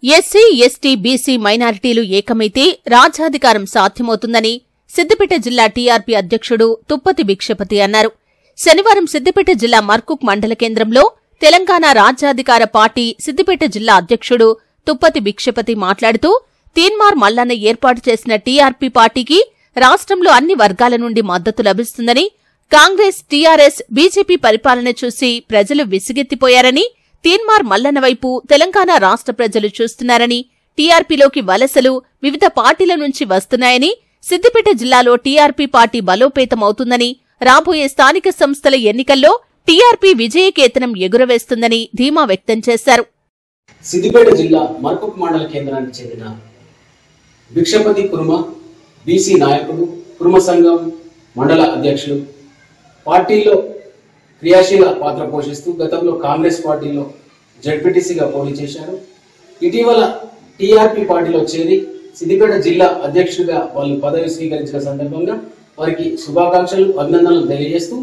SC, ST, BC మైనారిటీలు ఏకమైతే రాజ్యాధికారం సాధ్యమవుతుందని సిద్దిపేట జిల్లా టీఆర్పీ అధ్యక్షుడు తుప్పతి భిక్షపతి అన్నారు. శనివారం సిద్దిపేట జిల్లా మర్కుక్ మండల కేంద్రంలో తెలంగాణ రాజ్యాధికార పార్టీ సిద్దిపేట జిల్లా అధ్యక్షుడు తుప్పతి భిక్షపతి మాట్లాడుతూ తీన్మార్ మల్లన్న ఏర్పాటు చేసిన టీఆర్పీ పార్టీకి రాష్ట్రంలో అన్ని వర్గాల నుండి మద్దతు లభిస్తుందని, కాంగ్రెస్, టీఆర్ఎస్, బీజేపీ పరిపాలన చూసి ప్రజలు విసిగెత్తిపోయారని, తీన్మార్ మల్లన్న వైపు తెలంగాణ రాష్ట్ర ప్రజలు చూస్తున్నారని, టీఆర్పీలోకి వలసలు వివిధ పార్టీల నుంచి వస్తున్నాయని, సిద్దిపేట జిల్లాలో టీఆర్పీ పార్టీ బలోపేతమవుతుందని, రాబోయే స్థానిక సంస్థల ఎన్నికల్లో టీఆర్పీ విజయకేతనం ఎగురవేస్తుందని ధీమా వ్యక్తం చేశారు. సిద్దిపేట జిల్లా మర్కుక్ మండల కేంద్రానికి చెందిన భిక్షపతి కుర్మ బీసీ నాయకుడు, కుర్మ సంఘం మండల అధ్యక్షులు, పార్టీలో క్రియాశీల పాత్ర పోషిస్తూ గతంలో కాంగ్రెస్ పార్టీలో జడ్పీటీసీగా పోటీ చేశారు. ఇటీవల టీఆర్పీ పార్టీలో చేరి సిద్దిపేట జిల్లా అధ్యక్షుడిగా వాళ్ళు పదవి స్వీకరించిన సందర్భంగా వారికి శుభాకాంక్షలు, అభినందనలు తెలియజేస్తూ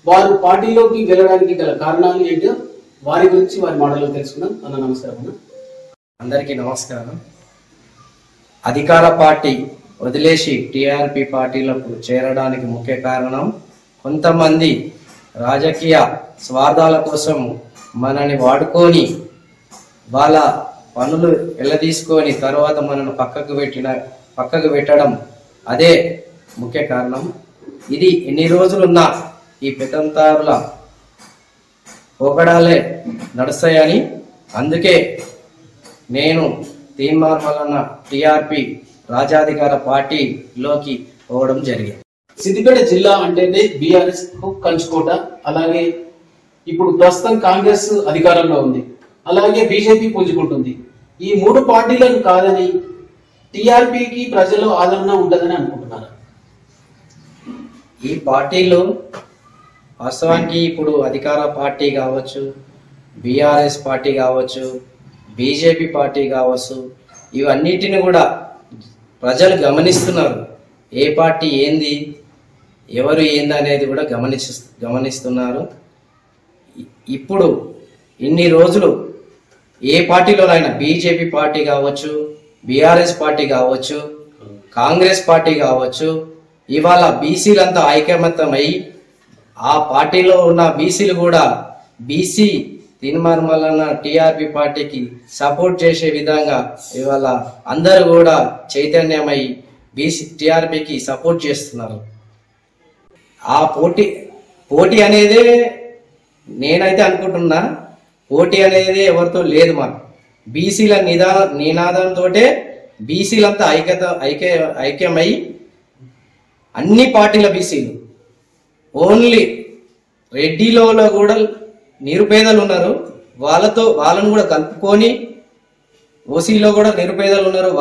వారు పార్టీలోకి వెళ్ళడానికి గల కారణాలు ఏంటో వారి గురించి వారి మాటల్లో తెలుసుకున్నాం. అన్న నమస్కారం. అన్న అందరికీ నమస్కారం. అధికార పార్టీ వదిలేసి టీఆర్పీ పార్టీలకు చేరడానికి ముఖ్య కారణం కొంతమంది రాజకీయ స్వార్థాల కోసం మనని వాడుకొని వాళ్ళ పనులు ఎల్లదీసుకొని తర్వాత మనను పక్కకు పెట్టడం అదే ముఖ్య కారణం. ఇది ఎన్ని రోజులున్నా ఈ పెత్తందారుల పోకడాలే నడుస్తాయని, అందుకే నేను తీన్మార్ మల్లన్న టీఆర్పీ రాజ్యాధికార పార్టీలోకి పోవడం జరిగింది. సిద్దిపేట జిల్లా అంటేనే బీఆర్ఎస్ కంచుకోట. అలాగే ఇప్పుడు ప్రస్తుతం కాంగ్రెస్ అధికారంలో ఉంది, అలాగే బీజేపీ పుంజుకుంటుంది. ఈ మూడు పార్టీలను కాదని టీఆర్పీకి ప్రజల్లో ఆదరణ ఉంటుందని అనుకుంటున్నారు. ఈ పార్టీలు వాస్తవానికి ఇప్పుడు అధికార పార్టీ కావచ్చు, బీఆర్ఎస్ పార్టీ కావచ్చు, బీజేపీ పార్టీ కావచ్చు, ఇవన్నిటిని కూడా ప్రజలు గమనిస్తున్నారు. ఏ పార్టీ ఏంది, ఎవరు ఏంది అనేది కూడా గమనిస్తున్నారు. ఇప్పుడు ఇన్ని రోజులు ఏ పార్టీలోనైనా బీజేపీ పార్టీ కావచ్చు, బీఆర్ఎస్ పార్టీ కావచ్చు, కాంగ్రెస్ పార్టీ కావచ్చు, ఇవాళ బీసీలంతా ఐకమత్యమై ఆ పార్టీలో ఉన్న బీసీలు కూడా బీసీ తీన్మార్ మల్లన్న టీఆర్పీ పార్టీకి సపోర్ట్ చేసే విధంగా ఇవాళ అందరూ కూడా చైతన్యమై బీసీ టీఆర్పీకి సపోర్ట్ చేస్తున్నారు. ఆ పోటీ అనేదే నేనైతే అనుకుంటున్నా, పోటీ అనేది ఎవరితో లేదు. మాకు బీసీల నినాదంతో బీసీలంతా ఐక్యమై అన్ని పార్టీల బీసీలు, ఓన్లీ రెడ్డిలో కూడా నిరుపేదలు ఉన్నారు, వాళ్ళను కూడా కలుపుకొని, ఓసీలో కూడా నిరుపేదలు ఉన్నారు,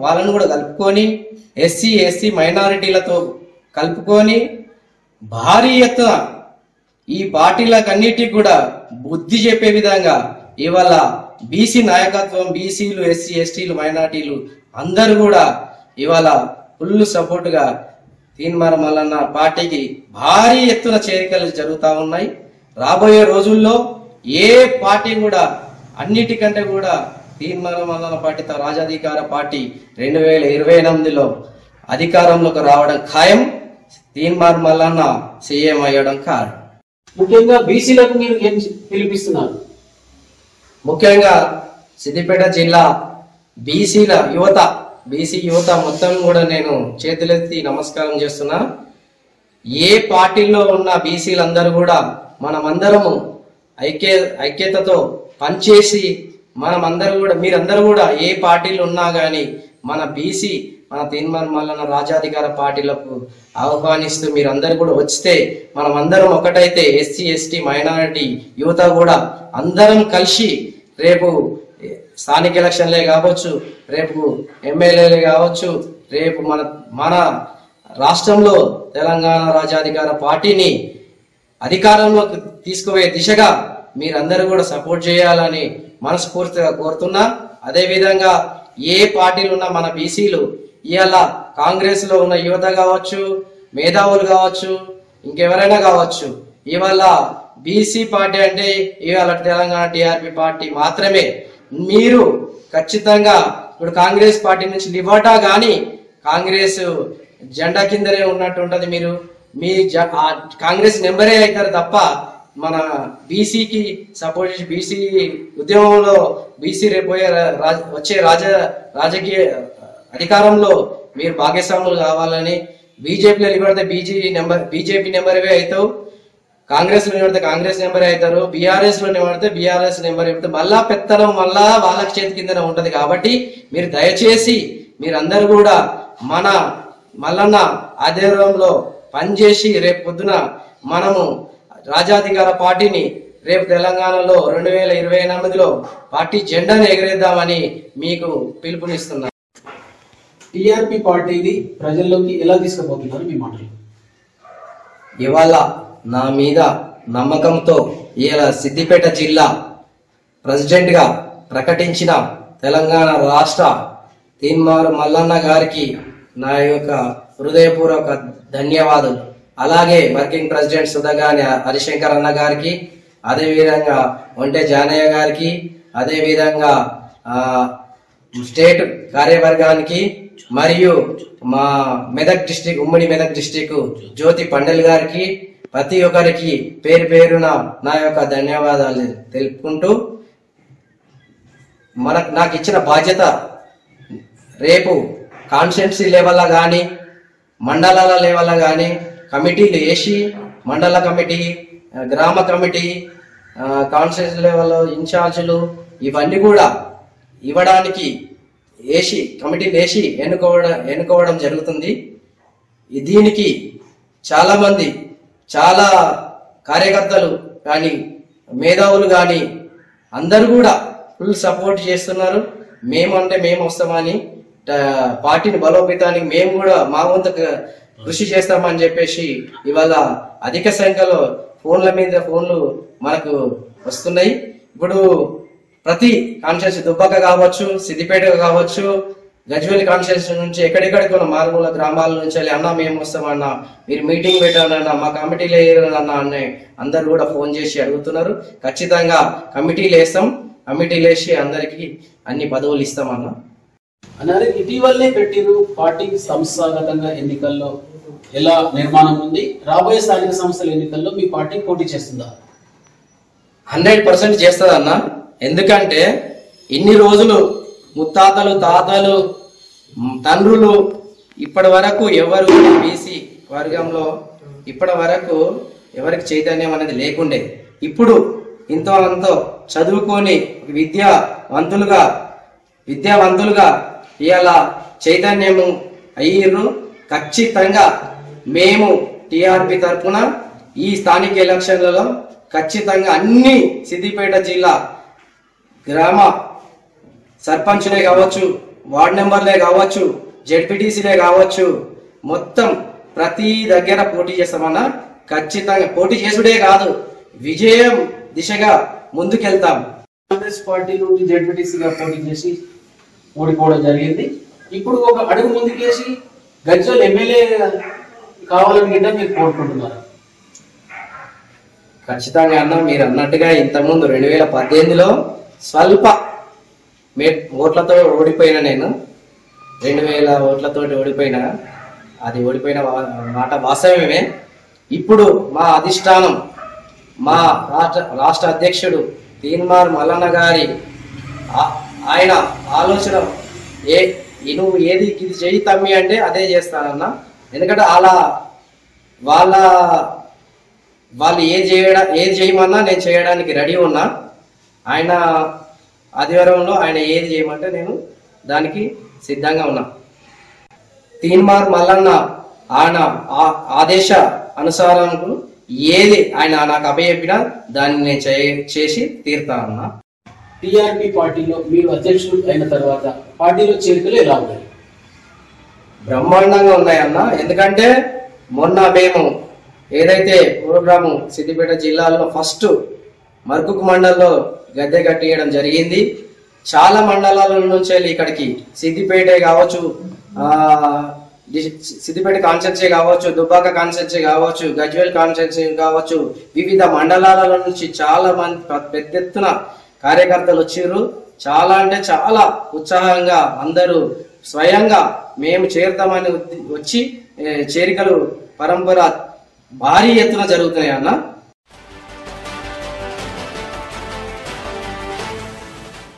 వాళ్ళను కూడా కలుపుకొని, ఎస్సీ మైనారిటీలతో కలుపుకొని భారీ ఎత్తున ఈ పార్టీలకన్నిటికి కూడా బుద్ధి చెప్పే విధంగా ఇవాళ బీసీ నాయకత్వం, బీసీలు, ఎస్సీ ఎస్టీలు, మైనారిటీలు అందరూ కూడా ఇవాళ ఫుల్ సపోర్టుగా తీన్మార్ మల్లన్న పార్టీకి భారీ ఎత్తున చేరికలు జరుగుతూ ఉన్నాయి. రాబోయే రోజుల్లో ఏ పార్టీ కూడా అన్నిటికంటే కూడా తీన్మార్ మల్లన్న పార్టీతో రాజాధికార పార్టీ 2028లో అధికారంలోకి రావడం ఖాయం. తీన్మార్ మల్లన్న సీఎం అయ్యడం ఖాయం. ముఖ్యంగా బీసీలకు మీరు ఏం పిలిపిస్తున్నారు? ముఖ్యంగా సిద్దిపేట జిల్లా బీసీ యువత మొత్తం కూడా నేను చేతులెత్తి నమస్కారం చేస్తున్నా. ఏ పార్టీలో ఉన్న బీసీలందరూ కూడా మనమందరము ఐక్యతతో పనిచేసి మీరందరూ కూడా ఏ పార్టీలు ఉన్నా గానీ మన తీన్మార్ మల్లన్న రాజ్యాధికార పార్టీలకు ఆహ్వానిస్తూ మీరందరూ కూడా వస్తే మనమందరం ఒకటైతే ఎస్సీ ఎస్టీ మైనారిటీ యువత కూడా అందరం కలిసి రేపు స్థానిక ఎలక్షన్లే కావచ్చు, రేపు ఎమ్మెల్యేలే కావచ్చు, రేపు మన రాష్ట్రంలో తెలంగాణ రాజ్యాధికార పార్టీని అధికారంలోకి తీసుకుపోయే దిశగా మీరందరూ కూడా సపోర్ట్ చేయాలని మనస్ఫూర్తిగా కోరుతున్నా. అదేవిధంగా ఏ పార్టీలు ఉన్నా మన బీసీలు ఇవాళ కాంగ్రెస్ లో ఉన్న యువత కావచ్చు, మేధావులు కావచ్చు, ఇంకెవరైనా కావచ్చు, ఇవాళ బీసీ పార్టీ అంటే ఇవాళ తెలంగాణ టీఆర్పీ పార్టీ మాత్రమే. మీరు ఖచ్చితంగా ఇప్పుడు కాంగ్రెస్ పార్టీ నుంచి లివాటా గాని కాంగ్రెస్ జెండా కిందనే ఉన్నట్టు ఉంటది. మీరు మీ కాంగ్రెస్ నెంబరే అవుతారు తప్ప మన బీసీకి సపోర్ట్ చేసి బీసీ ఉద్యమంలో బీసీ రేపోయే వచ్చే రాజకీయ అధికారంలో మీరు భాగస్వాములు కావాలని బీజేపీలో నిలబడితే బీజేపీ నెంబర్వే అవుతావు, కాంగ్రెస్ లో నిలబడితే కాంగ్రెస్ నెంబరే అవుతారు, బీఆర్ఎస్ లో నిలబడితే బీఆర్ఎస్ నెంబర్ అవుతారు. మళ్ళా పెత్తనం మళ్ళా వాళ్ళకి చేతి కిందనే ఉంటది. కాబట్టి మీరు దయచేసి మీరందరూ కూడా మన మల్లన్న ఆధ్వర్యంలో పనిచేసి రేపు పొద్దున మనము రాజాధికార పార్టీని రేపు తెలంగాణలో 2028లో పార్టీ జెండాను ఎగరేద్దామని మీకు పిలుపునిస్తున్నా. టీఆర్పీ పార్టీని ప్రజల్లోకి ఎలా తీసుకుపోతున్నారు మీ మాటలు? ఇవాళ నా మీద నమ్మకంతో ఇలా సిద్దిపేట జిల్లా ప్రెసిడెంట్ గా ప్రకటించిన తెలంగాణ రాష్ట్ర తీన్మార్ మల్లన్న గారికి నా యొక్క హృదయపూర్వక ధన్యవాదాలు. అలాగే వర్కింగ్ ప్రెసిడెంట్ సుధగాని హరిశంకర్ అన్న గారికి, అదే విధంగా ఒంటె జానయ్య గారికి, అదే విధంగా స్టేట్ కార్యవర్గానికి మరియు మా మెదక్ డిస్టిక్ ఉమ్మడి మెదక్ డిస్టిక్ జ్యోతి పండల్ గారికి ప్రతి ఒక్కరికి పేరు పేరున నా యొక్క ధన్యవాదాలు తెలుపుకుంటూ నాకు ఇచ్చిన బాధ్యత రేపు కాన్స్టిట్యున్సీ లెవెల్ గాని మండలాల లెవెల్ గాని కమిటీలు వేసి మండల కమిటీ, గ్రామ కమిటీ, కాన్స్టిట్యున్సీ లెవెల్ ఇన్ఛార్జీలు ఇవన్నీ కూడా ఇవ్వడానికి వేసి కమిటీలు వేసి ఎన్నుకోవడం జరుగుతుంది. దీనికి చాలా మంది చాలా కార్యకర్తలు కానీ మేధావులు కానీ అందరూ కూడా ఫుల్ సపోర్ట్ చేస్తున్నారు. మేమంటే మేము వస్తామని పార్టీని బలోపేతానికి మేము కూడా మా వంతు కృషి చేస్తామని చెప్పేసి ఇవాళ అధిక సంఖ్యలో ఫోన్ల మీద ఫోన్లు మనకు వస్తున్నాయి. ఇప్పుడు ప్రతి కాన్స్టిట్యున్సీ దుబ్బాక కావచ్చు, సిద్దిపేట కావచ్చు, గజ్వేల్ కాన్స్టిట్యున్సీ నుంచి ఎక్కడెక్కడికి ఉన్న మారుమూల గ్రామాల నుంచి వెళ్ళి అన్న మేము వస్తామన్నా, మీరు మీటింగ్ పెట్టాలన్నా, మా కమిటీలు వేయాలన్నా అని అందరు కూడా ఫోన్ చేసి అడుగుతున్నారు. ఖచ్చితంగా కమిటీలు వేస్తాం, కమిటీలు వేసి అందరికి అన్ని పదవులు ఇస్తామన్నా. అన్నారు ఇటీవలనే పెట్టిరు పార్టీ సంస్థాగతంగా ఎన్నికల్లో ఎలా నిర్మాణం ఉంది, రాబోయే స్థానిక సంస్థల ఎన్నికల్లో మీ పార్టీ పోటీ చేస్తుందా? 100% చేస్తుంది అన్న. ఎందుకంటే ఇన్ని రోజులు ముత్తాతలు, తాతలు, తండ్రులు ఇప్పటి వరకు ఎవరు బీసీ వర్గంలో ఇప్పటి వరకు ఎవరికి చైతన్యం అనేది లేకుండే. ఇప్పుడు ఇంతో అంతో చదువుకొని విద్యావంతులుగా ఇలా చైతన్యము అయ్యిర్రు. ఖచ్చితంగా మేము టీఆర్పీ తరఫున ఈ స్థానిక ఎలక్షన్లలో ఖచ్చితంగా అన్ని సిద్దిపేట జిల్లా గ్రామ సర్పంచ్లే కావచ్చు, వార్డు మెంబర్లే కావచ్చు, జెడ్పీటీసీలే కావచ్చు, మొత్తం ప్రతి దగ్గర పోటీ చేస్తామన్నా. ఖచ్చితంగా పోటీ చేసుడే కాదు, విజయం దిశగా ముందుకెళ్తాం. కాంగ్రెస్ పార్టీ నుండి జెడ్పీటీసీగా పోటీ చేసి ఓడిపోవడం జరిగింది. ఇప్పుడు ఒక అడుగు ముందుకేసి గజ్వేల్ ఎమ్మెల్యే కావాలని గిట్ట మీరు కోరుకుంటున్నారు? ఖచ్చితంగా అన్న, మీరు అన్నట్టుగా ఇంతకుముందు 2018లో స్వల్ప ఓట్లతో ఓడిపోయిన నేను 2000 ఓట్లతో ఓడిపోయినా, అది ఓడిపోయిన మాట వాస్తవమే. ఇప్పుడు మా అధిష్టానం, మా రాష్ట్ర అధ్యక్షుడు తీన్మార్ మల్లన్న గారి ఆయన ఆలోచన నువ్వు ఏది ఇది చేయి తమ్మి అంటే అదే చేస్తానన్నా. ఎందుకంటే అలా వాళ్ళు ఏది చేయమన్నా నేను చేయడానికి రెడీ ఉన్నా. ఆయన ఆదివారంలో ఆయన ఏది చేయమంటే నేను దానికి సిద్ధంగా ఉన్నా. తీన్మార్ మల్లన్న ఆయన ఆదేశ అనుసారంకు ఏది ఆయన నాకు అప్పచెప్పినా దాన్ని నేను చేసి తీరుతానన్నా. టీఆర్పీ పార్టీలో మీరు అధ్యక్షుడు అయిన తర్వాత పార్టీలో చేరికలు ఎలా ఉన్నాయి? బ్రహ్మాండంగా ఉన్నాయన్న. ఎందుకంటే మొన్న మేము ఏదైతే ప్రోగ్రాము సిద్దిపేట జిల్లాలో ఫస్ట్ మర్కుక్ మండల్లో గద్దె కట్టియడం జరిగింది. చాలా మండలాల నుంచి ఇక్కడికి సిద్దిపేట కావచ్చు, సిద్దిపేట కాన్స్టిట్యున్సీ కావచ్చు, దుబ్బాక కాన్స్టిట్యున్సీ కావచ్చు, గజ్వేల్ కాన్స్టిట్యున్సీ కావచ్చు, వివిధ మండలాల నుంచి చాలా మంది పెద్ద ఎత్తున కార్యకర్తలు వచ్చిర్రు. చాలా అంటే చాలా ఉత్సాహంగా అందరూ స్వయంగా మేము చేరుతామని వచ్చి చేరికలు పరంపర భారీ ఎత్తున జరుగుతున్నాయి అన్న.